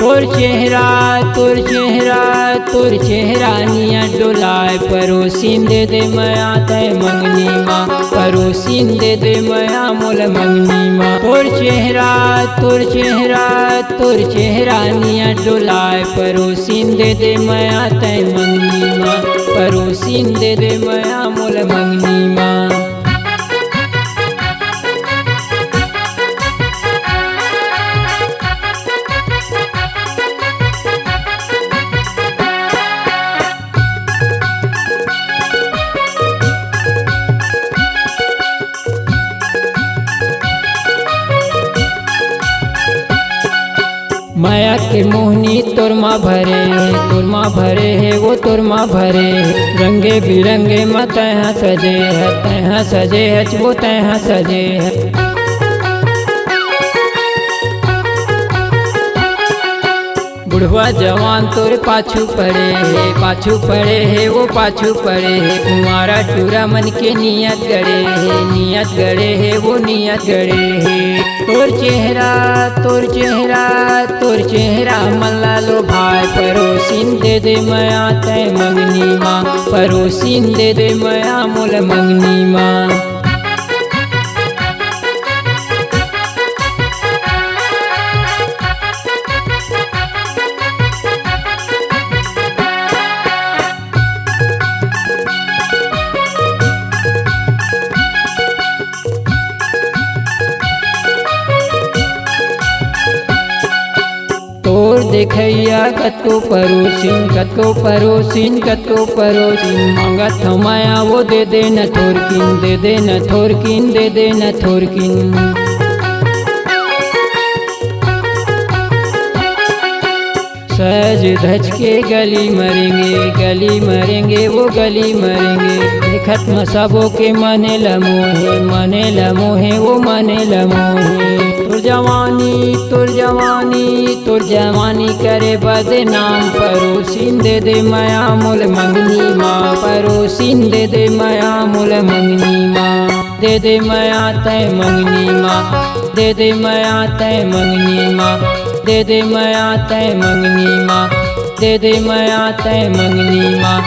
तोर चेहरा निया डोलाए परोसीन दे मया तय मंगनी माँ, परोसीन दे मया मोल मंगनी माँ। तोर चेहरा निया डोलाए परोसीन दे मया तय मंगनी माँ, परोसीन दे मया मोल मंगनी माँ। माया के मोहनी तोर माँ भरे है वो तोर माँ भरे है। रंगे बिरंगे माँ तैहा सजे है वो तैहा सजे है। बुढ़वा जवान तोर पाछू पड़े है वो पाछू पड़े है। कुमारा टूरा मन के नियत गड़े है वो नियत गड़े है। तोर चेहरा मल्ला लो भाई परोसीन दे मया तय मंगनी माँ, परोसीन दे मया मोल मंगनी माँ। तोर देखैया कतो परोसीन मांगत माया वो दे न थोरकिन। सज धज के गली मरेंगे वो गली मरेंगे। देखत म सबो के मने लमोहे वो मने लमोहे। तोर जवानी करे बदनाम परोसीन दे मया मोल मंगनी माँ, परोसीन दे मया मोल मंगनी माँ। दे मया तय मंगनी माँ, दे मया तय मंगनी माँ, दे मया तय मंगनी माँ, दे मया तय मंगनी माँ।